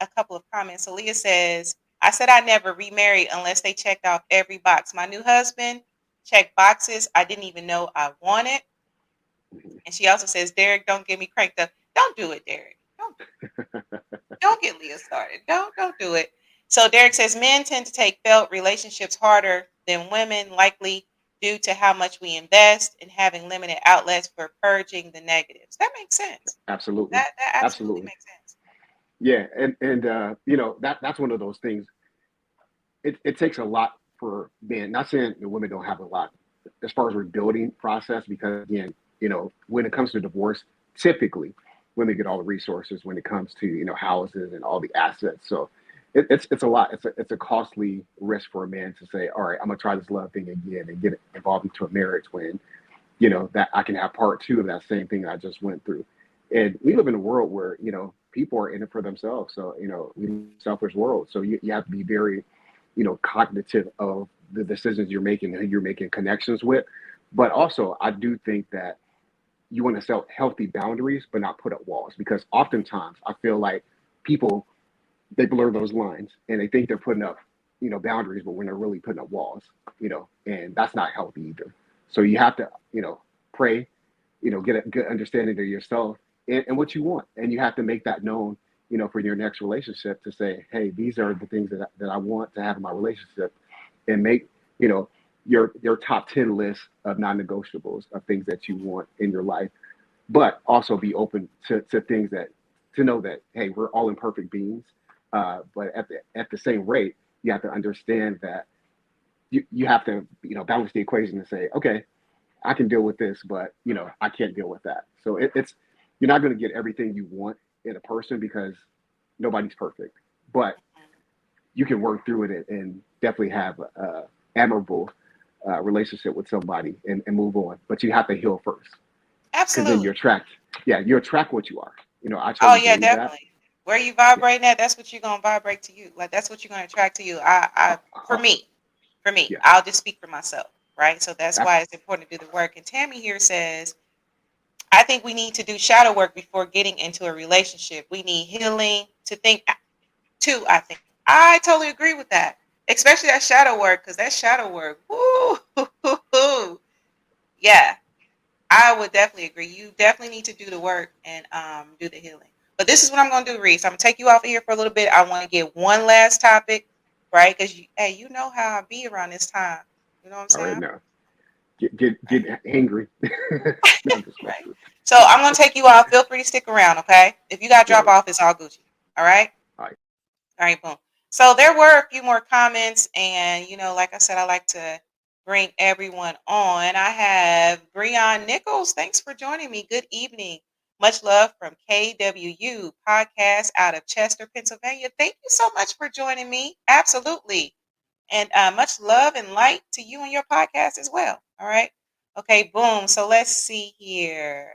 a couple of comments. So Leah says, I said I never remarried unless they checked off every box. My new husband checked boxes I didn't even know I wanted. And she also says, Derek, don't get me cranked up. Don't do it, Derek. Don't get Leah started. Don't do it. So Derek says men tend to take failed relationships harder than women, likely due to how much we invest and having limited outlets for purging the negatives. That makes sense. absolutely, That absolutely absolutely, makes sense. yeah, and that's one of those things. It takes a lot for men. Not saying the women don't have a lot as far as rebuilding process, because again, when it comes to divorce, typically women get all the resources when it comes to houses and all the assets. So it's a lot. It's a costly risk for a man to say, all right, I'm gonna try this love thing again and get involved into a marriage when that I can have part two of that same thing I just went through. And we live in a world where people are in it for themselves. So we live in a selfish world. So you have to be very cognitive of the decisions you're making, who you're making connections with. But also, I do think that you want to set healthy boundaries, but not put up walls, because oftentimes I feel like people, they blur those lines and they think they're putting up, boundaries, but when they're really putting up walls, and that's not healthy either. So you have to, pray, get a good understanding of yourself and what you want. And you have to make that known, for your next relationship, to say, hey, these are the things that I want to have in my relationship, and make, your top 10 list of non-negotiables of things that you want in your life, but also be open to things that, to know that, hey, we're all imperfect beings. But at the same rate, you have to understand that you have to, balance the equation and say, okay, I can deal with this, but I can't deal with that. So it's, you're not going to get everything you want in a person, because nobody's perfect, but you can work through it and definitely have a admirable relationship with somebody, and move on. But you have to heal first, because then Absolutely. you attract what you are. I Oh truly yeah, believe that. definitely. Where you Yeah. vibrating at, that's what you're gonna vibrate to you. Like that's what you're gonna attract to you. Uh, For uh, me, for me, yeah. I'll just speak for myself, right? So that's Ab- why it's important to do the work. And Tammy here says, I think we need to do shadow work before getting into a relationship. We need healing to think too, I think. I totally agree with that. Especially that shadow work, because that shadow work, woo, yeah, I would definitely agree. You definitely need to do the work and do the healing. But this is what I'm going to do, Reese. I'm going to take you off of here for a little bit. I want to get one last topic, right? Because, hey, you know how I be around this time. You know what I'm All right saying? now. Get angry. No, I'm just Right. messing with So I'm going to take you off. Feel free to stick around, okay? If you got to you. drop Word. off, it's all Gucci. All right? All right. All right, boom. So there were a few more comments, and like I said, I like to bring everyone on. I have Breon Nichols. Thanks for joining me. Good evening. Much love from KWU podcast out of Chester, Pennsylvania. Thank you so much for joining me. Absolutely. And much love and light to you and your podcast as well. All right. Okay, boom. So let's see here.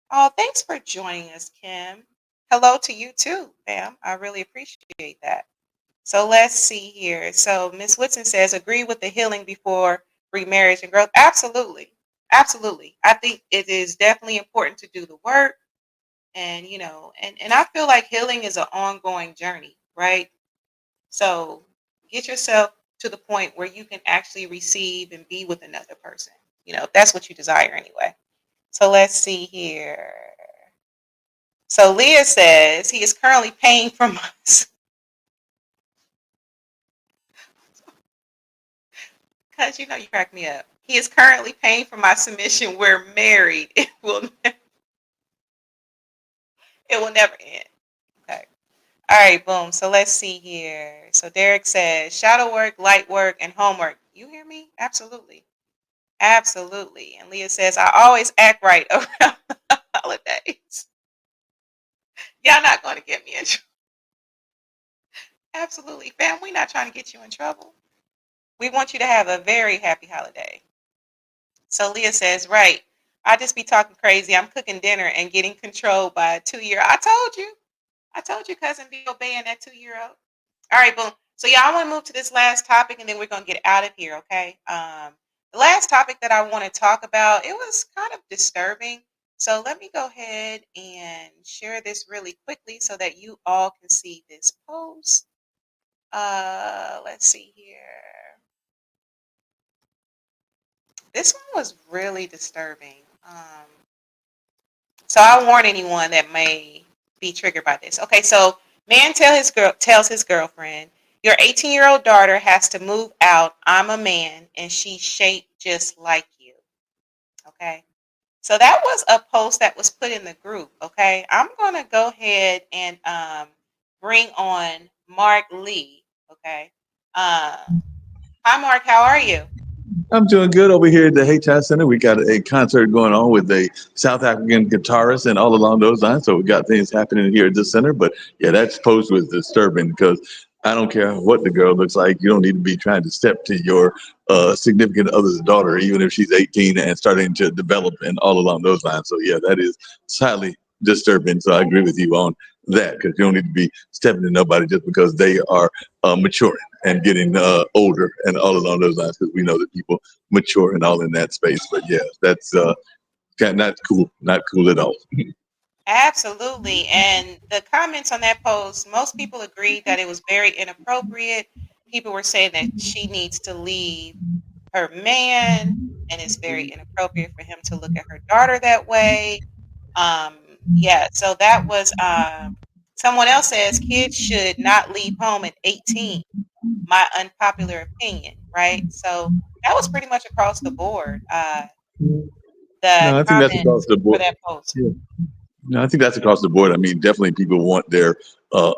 Oh, thanks for joining us, Kim. Hello to you too, ma'am. I really appreciate that. So let's see here. So Miss Whitson says, agree with the healing before remarriage and growth. Absolutely. Absolutely. I think it is definitely important to do the work. And, and I feel like healing is an ongoing journey, right? So get yourself to the point where you can actually receive and be with another person, if that's what you desire anyway. So let's see here. So Leah says he is currently paying for my because you crack me up. He is currently paying for my submission. We're married. It will never end. Okay. All right, boom. So let's see here. So Derek says shadow work, light work, and homework. You hear me? Absolutely. Absolutely. And Leah says, I always act right around the holidays. Y'all not going to get me in trouble. Absolutely. Fam, we're not trying to get you in trouble. We want you to have a very happy holiday. So Leah says, right. I just be talking crazy. I'm cooking dinner and getting controlled by a 2-year. I told you. Cousin, be obeying that 2-year-old. All right, boom. So yeah, I want to move to this last topic and then we're going to get out of here, okay? The last topic that I want to talk about, it was kind of disturbing. So let me go ahead and share this really quickly so that you all can see this post. Let's see here. This one was really disturbing. So I warn anyone that may be triggered by this. Okay, so man tells his girlfriend, your 18-year-old daughter has to move out. I'm a man and she's shaped just like you. Okay. So that was a post that was put in the group. Okay. I'm gonna go ahead and bring on Mark Lee. Okay. Hi Mark, how are you? I'm doing good over here at the Haytime Center. We got a concert going on with a South African guitarist and all along those lines. So we got things happening here at the center. But yeah, that post was disturbing because I don't care what the girl looks like. You don't need to be trying to step to your significant other's daughter, even if she's 18 and starting to develop and all along those lines. So yeah, that is highly disturbing. So I agree with you on that because you don't need to be stepping to nobody just because they are maturing and getting older and all along those lines because we know that people mature and all in that space. But yeah, that's not cool at all. Absolutely. And the comments on that post, most people agreed that it was very inappropriate. People were saying that she needs to leave her man, and it's very inappropriate for him to look at her daughter that way. Yeah, so that was someone else says kids should not leave home at 18. My unpopular opinion, right? So that was pretty much across the board. The No, I think that's across comments the for board. that post. Yeah. No, I think that's across the board. I mean, definitely people want their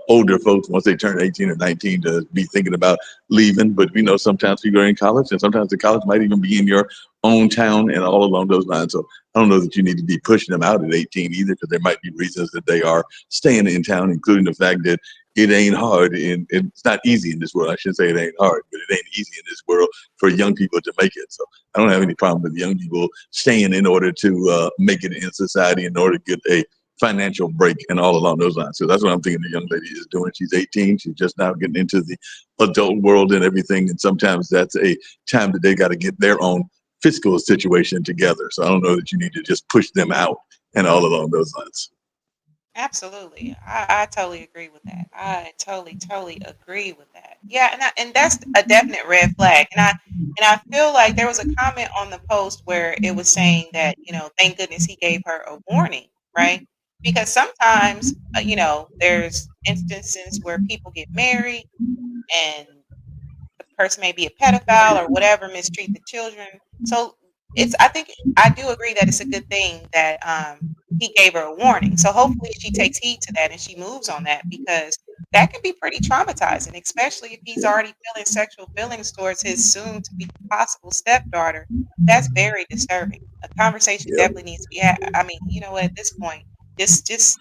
older folks, once they turn 18 or 19, to be thinking about leaving. But we know sometimes people are in college, and sometimes the college might even be in your own town and all along those lines. So I don't know that you need to be pushing them out at 18 either, because there might be reasons that they are staying in town, including the fact that it ain't hard and it's not easy in this world. I shouldn't say it ain't hard, but it ain't easy in this world for young people to make it. So I don't have any problem with young people staying in order to make it in society, in order to get a financial break and all along those lines. So that's what I'm thinking the young lady is doing. She's 18. She's just now getting into the adult world and everything. And sometimes that's a time that they got to get their own fiscal situation together. So I don't know that you need to just push them out and all along those lines. Absolutely. I totally agree with that. I totally agree with that. Yeah, and that's a definite red flag. And I feel like there was a comment on the post where it was saying that, thank goodness he gave her a warning, right? Because sometimes, there's instances where people get married and the person may be a pedophile or whatever, mistreat the children. So I think I do agree that it's a good thing that he gave her a warning. So hopefully she takes heed to that and she moves on that, because that can be pretty traumatizing, especially if he's already feeling sexual feelings towards his soon to be possible stepdaughter. That's very disturbing. A conversation Yep. definitely needs to be had. I mean, at this point, just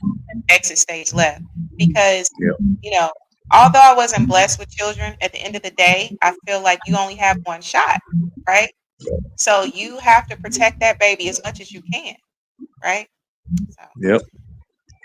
exit stage left, because Yep. you know although I wasn't blessed with children, at the end of the day, I feel like you only have one shot, right? So you have to protect that baby as much as you can, right? So, Yep.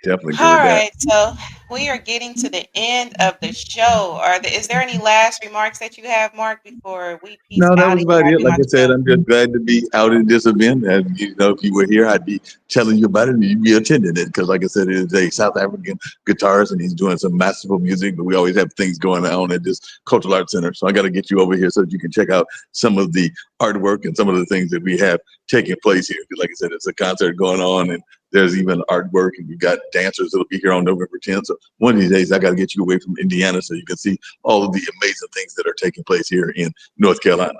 Definitely agree all with that. right. So we are getting to the end of the show. Is there any last remarks that you have, Mark, before we peace No, that out was of here? about I it. do Like my I said, spill. I'm just glad to be out at this event. And if you were here, I'd be telling you about it, and you'd be attending it. Because, like I said, it is a South African guitarist, and he's doing some masterful music. But we always have things going on at this cultural arts center. So I got to get you over here so that you can check out some of the artwork and some of the things that we have taking place here. 'Cause like I said, it's a concert going on, and there's even artwork, and we've got dancers that'll be here on November 10th. So one of these days, I got to get you away from Indiana so you can see all of the amazing things that are taking place here in North Carolina.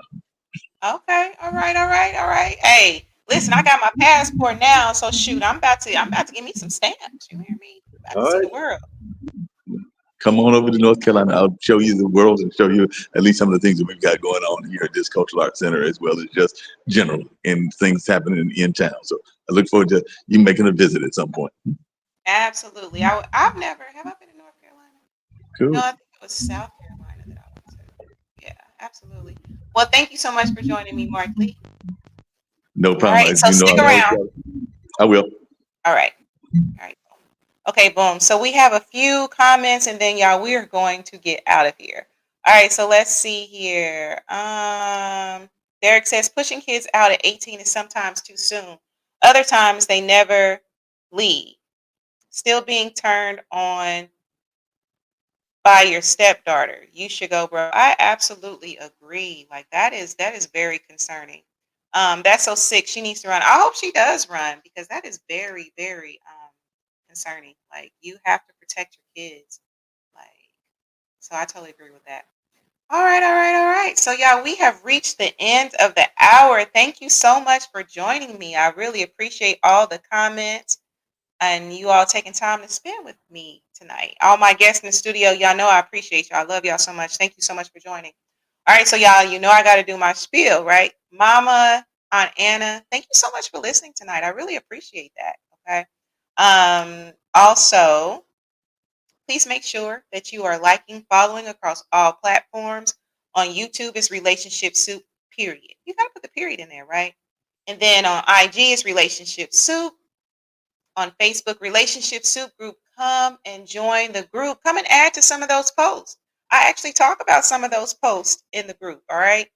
Okay. All right. All right. All right. Hey, listen, I got my passport now, so shoot, I'm about to get me some stamps. You hear me? I'm about to All see right. the world. Come on over to North Carolina. I'll show you the world and show you at least some of the things that we've got going on here at this Cultural Arts Center, as well as just general and things happening in town. So I look forward to you making a visit at some point. Absolutely. I've never have I been to North Carolina? No, Cool. I think it was South Carolina that I went to. Yeah, absolutely. Well, thank you so much for joining me, Mark Lee. No All problem. right, As so you know, stick I'm always around. I will. All right. All right. Okay, boom. So we have a few comments, and then y'all, we are going to get out of here. All right, so let's see here. Derek says pushing kids out at 18 is sometimes too soon. Other times they never leave. Still being turned on by your stepdaughter. You should go, bro. I absolutely agree. Like that is very concerning. That's so sick. She needs to run. I hope she does run, because that is very, very concerning. Like you have to protect your kids. Like, so I totally agree with that. All right, all right, all right. So yeah, we have reached the end of the hour. Thank you so much for joining me. I really appreciate all the comments and you all taking time to spend with me tonight. All my guests in the studio, y'all know I appreciate y'all. I love y'all so much. Thank you so much for joining. All right, so y'all, I got to do my spiel, right? Mama, Aunt Anna, thank you so much for listening tonight. I really appreciate that. Okay. Also, please make sure that you are liking, following across all platforms. On YouTube, it's Relationship Soup, period. You got to put the period in there, right? And then on IG, it's Relationship Soup. On Facebook, Relationship Soup Group. Come and join the group. Come and add to some of those posts. I actually talk about some of those posts in the group. All right.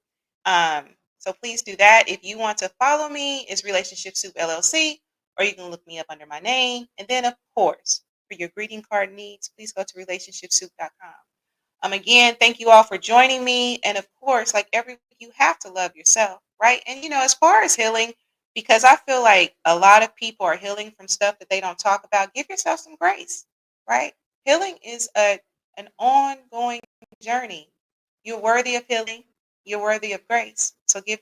So please do that. If you want to follow me, it's Relationship Soup LLC, or you can look me up under my name. And then, of course, for your greeting card needs, please go to RelationshipSoup.com. Again, thank you all for joining me. And of course, like every week, you have to love yourself, right? And as far as healing, because I feel like a lot of people are healing from stuff that they don't talk about, give yourself some grace, right? Healing is an ongoing journey. You're worthy of healing. You're worthy of grace. So give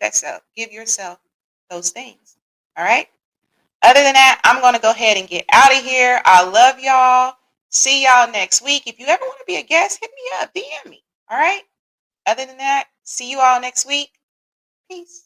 yourself those things. All right. Other than that, I'm going to go ahead and get out of here. I love y'all. See y'all next week. If you ever want to be a guest, hit me up, DM me. All right. Other than that, see you all next week. Peace.